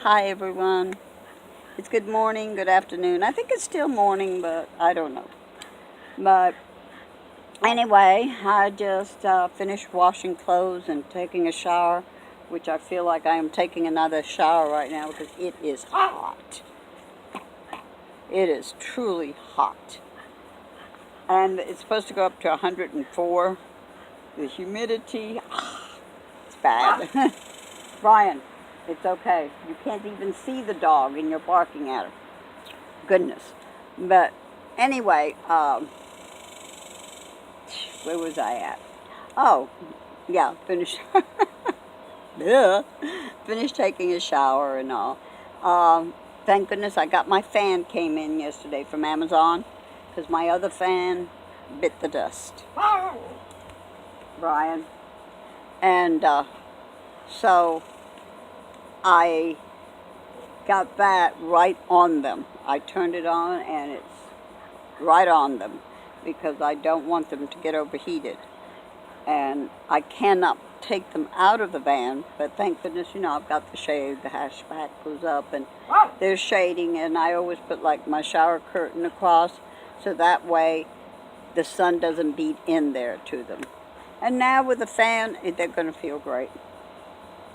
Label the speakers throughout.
Speaker 1: Hi everyone. It's good morning, good afternoon. I think it's still morning, but I don't know. But anyway, I just finished washing clothes and taking a shower, which I feel like I am taking another shower right now because it is hot. It is truly hot. And it's supposed to go up to 104. The humidity, it's bad. Brian, it's okay. You can't even see the dog and you're barking at her. Goodness. But anyway, where was I at? Oh, yeah, finished. Yeah, finished taking a shower and all. Thank goodness I got my fan came in yesterday from Amazon because my other fan bit the dust. Brian. And so I got that right on them. I turned it on and it's right on them because I don't want them to get overheated. And I cannot take them out of the van, but thank goodness, I've got the shade, the hatchback goes up and there's shading, and I always put like my shower curtain across so that way the sun doesn't beat in there to them. And now with the fan, they're going to feel great.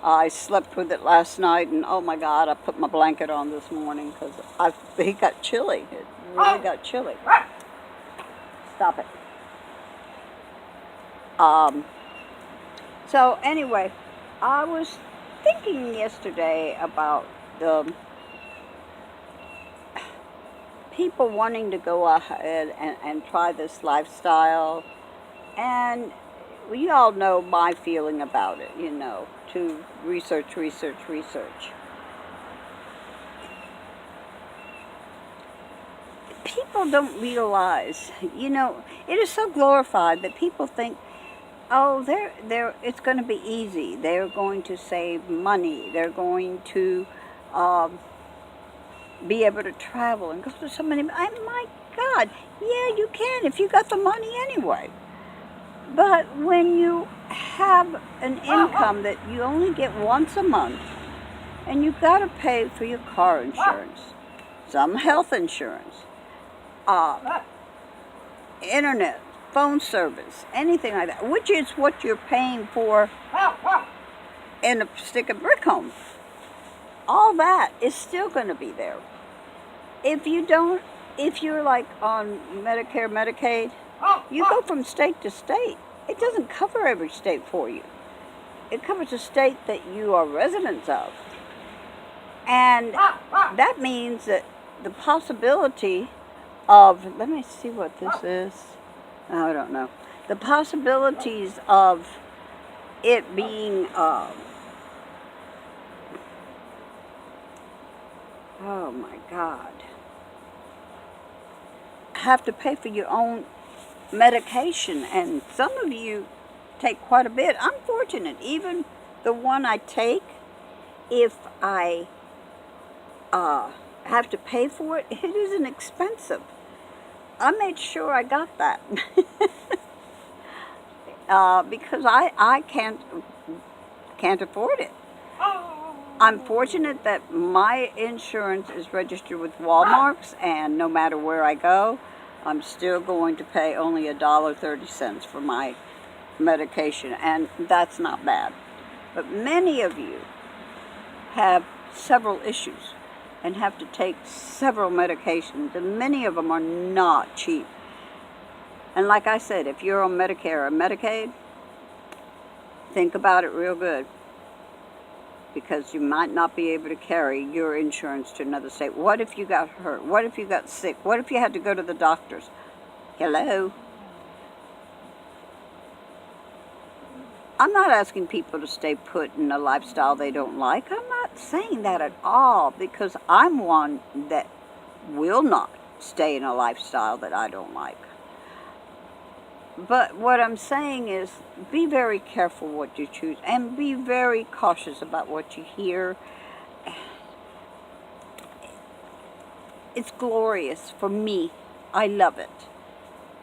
Speaker 1: I slept with it last night, and oh my God, I put my blanket on this morning because it got chilly. It really got chilly. Stop it. So anyway, I was thinking yesterday about the people wanting to go ahead and try this lifestyle, and we all know my feeling about it, to research. People don't realize, it is so glorified that people think, oh, it's going to be easy. They're going to save money. They're going to be able to travel and go to so many. My God, yeah, you can if you got the money anyway. But when you have an income that you only get once a month, and you've got to pay for your car insurance, some health insurance, internet, phone service, anything like that, which is what you're paying for in a stick of brick home. All that is still going to be there. If you're like on Medicare, Medicaid, you go from state to state. It doesn't cover every state for you. It covers a state that you are residents of. And that means that the possibility of, let me see what this is. I don't know. The possibilities of it being, oh my God, have to pay for your own medication, and some of you take quite a bit. I'm fortunate. Even the one I take, if I have to pay for it, it isn't expensive. I made sure I got that because I can't afford it. I'm fortunate that my insurance is registered with Walmart, and no matter where I go, I'm still going to pay only $1.30 for my medication, and that's not bad. But many of you have several issues and have to take several medications, and many of them are not cheap. And like I said, if you're on Medicare or Medicaid, think about it real good, because you might not be able to carry your insurance to another state. What if you got hurt? What if you got sick? What if you had to go to the doctors? Hello? I'm not asking people to stay put in a lifestyle they don't like. I'm not saying that at all, because I'm one that will not stay in a lifestyle that I don't like. But what I'm saying is, be very careful what you choose, and be very cautious about what you hear. It's glorious for me. I love it.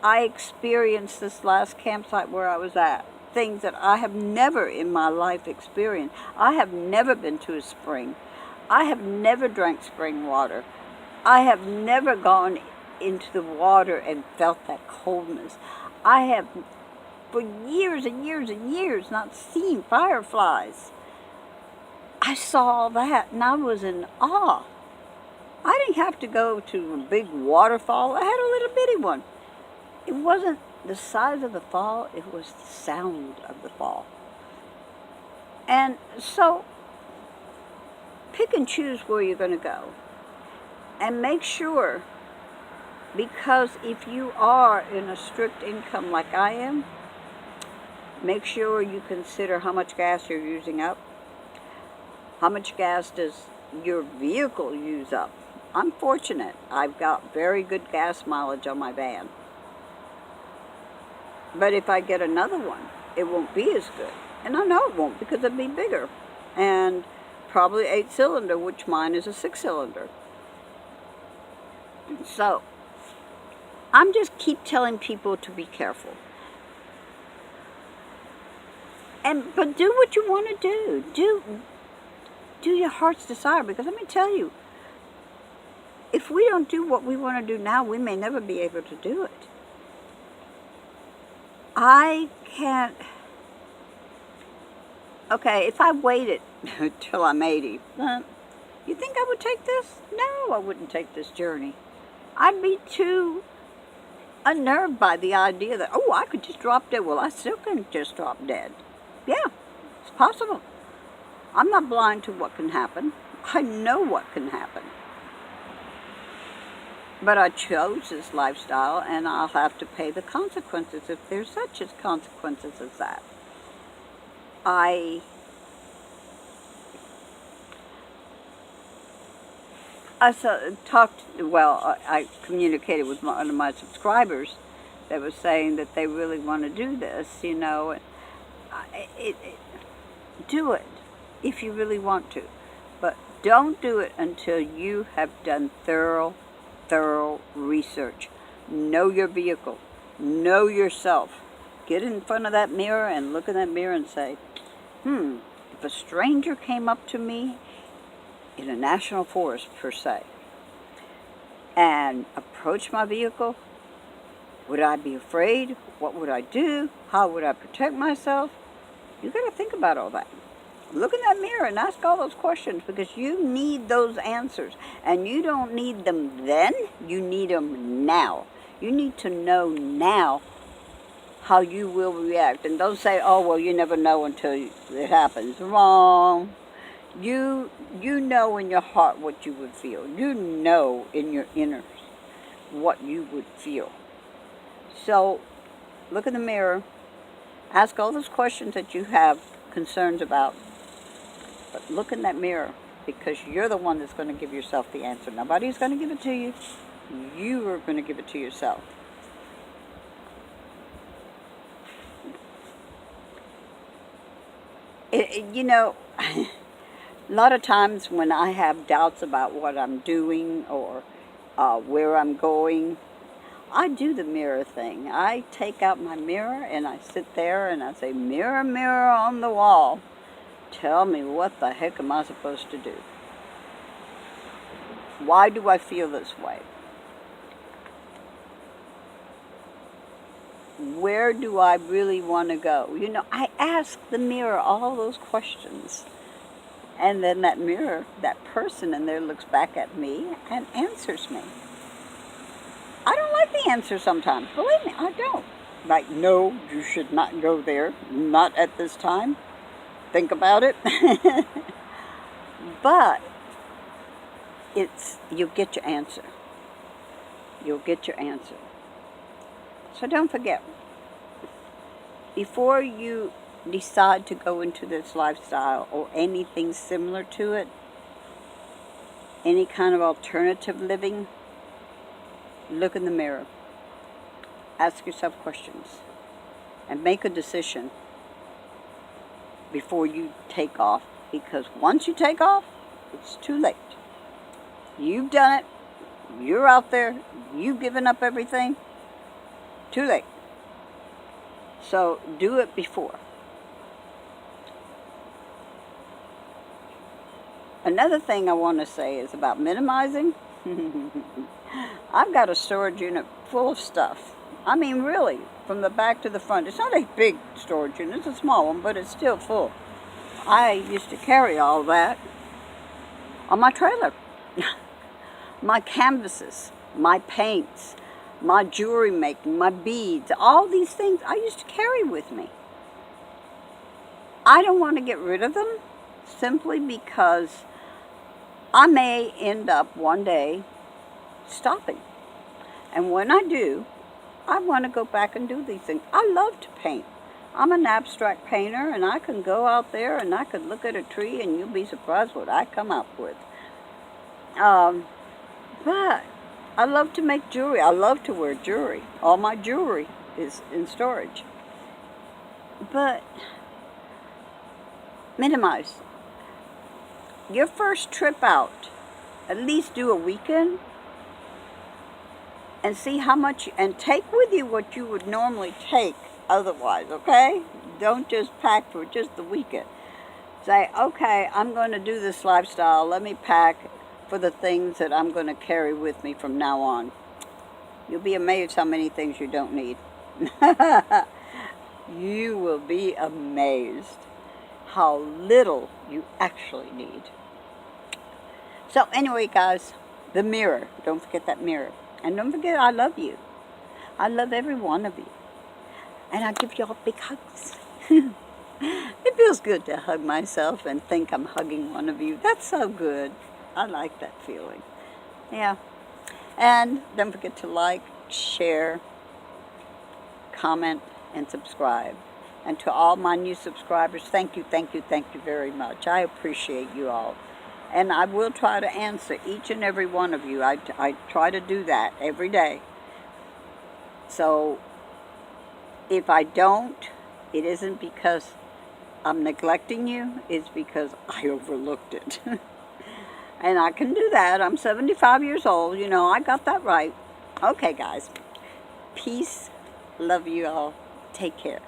Speaker 1: I experienced this last campsite where I was at, things that I have never in my life experienced. I have never been to a spring. I have never drank spring water. I have never gone into the water and felt that coldness. I have, for years and years and years, not seen fireflies. I saw all that and I was in awe. I didn't have to go to a big waterfall. I had a little bitty one. It wasn't the size of the fall, it was the sound of the fall. And so, pick and choose where you're going to go. And make sure, because if you are in a strict income like I am, make sure you consider how much gas you're using up. How much gas does your vehicle use up? I'm fortunate. I've got very good gas mileage on my van. But if I get another one, it won't be as good. And I know it won't because it'll be bigger. And probably 8-cylinder, which mine is a 6-cylinder. So, I'm just keep telling people to be careful. But do what you want to do. Do your heart's desire. Because let me tell you, if we don't do what we want to do now, we may never be able to do it. I can't. Okay, if I waited till I'm 80, you think I would take this? No, I wouldn't take this journey. I'd be too unnerved by the idea that, oh, I could just drop dead. Well, I still can just drop dead. Yeah, it's possible. I'm not blind to what can happen. I know what can happen. But I chose this lifestyle, and I'll have to pay the consequences if there's such as consequences as that. I communicated with one of my subscribers that was saying that they really want to do this, and do it if you really want to. But don't do it until you have done thorough research. Know your vehicle. Know yourself. Get in front of that mirror and look in that mirror and say, if a stranger came up to me in a national forest, per se, and approached my vehicle, would I be afraid? What would I do? How would I protect myself? You got to think about all that. Look in that mirror and ask all those questions, because you need those answers. And you don't need them then, you need them now. You need to know now how you will react. And don't say, oh, well, you never know until it happens. Wrong. You know in your heart what you would feel. You know in your inner what you would feel. So look in the mirror. Ask all those questions that you have concerns about. But look in that mirror, because you're the one that's going to give yourself the answer. Nobody's going to give it to you. You are going to give it to yourself. A lot of times when I have doubts about what I'm doing or where I'm going, I do the mirror thing. I take out my mirror and I sit there and I say, mirror, mirror on the wall, tell me what the heck am I supposed to do? Why do I feel this way? Where do I really want to go? I ask the mirror all those questions. And then that mirror, that person in there looks back at me and answers me. I don't like the answer sometimes. Believe me, I don't. Like, no, you should not go there. Not at this time. Think about it. But you'll get your answer. You'll get your answer. So don't forget, before you decide to go into this lifestyle or anything similar to it, any kind of alternative living, look in the mirror. Ask yourself questions. And make a decision before you take off. Because once you take off, it's too late. You've done it. You're out there. You've given up everything. Too late. So do it before. Another thing I want to say is about minimizing. I've got a storage unit full of stuff. I mean, really, from the back to the front. It's not a big storage unit, it's a small one, but it's still full. I used to carry all that on my trailer. My canvases, my paints, my jewelry making, my beads, all these things I used to carry with me. I don't want to get rid of them simply because I may end up one day stopping. And when I do, I want to go back and do these things. I love to paint. I'm an abstract painter, and I can go out there and I could look at a tree and you'll be surprised what I come up with. But I love to make jewelry. I love to wear jewelry. All my jewelry is in storage. But minimize. Your first trip out, at least do a weekend and see how much, and take with you what you would normally take otherwise, okay? Don't just pack for just the weekend. Say, okay, I'm going to do this lifestyle. Let me pack for the things that I'm going to carry with me from now on. You'll be amazed how many things you don't need. You will be amazed how little you actually need. So anyway, guys, the mirror. Don't forget that mirror. And don't forget, I love you. I love every one of you. And I give y'all big hugs. It feels good to hug myself and think I'm hugging one of you. That's so good. I like that feeling. Yeah. And don't forget to like, share, comment, and subscribe. And to all my new subscribers, thank you very much. I appreciate you all. And I will try to answer each and every one of you. I try to do that every day. So if I don't, it isn't because I'm neglecting you. It's because I overlooked it. And I can do that. I'm 75 years old. You know, I got that right. Okay, guys. Peace. Love you all. Take care.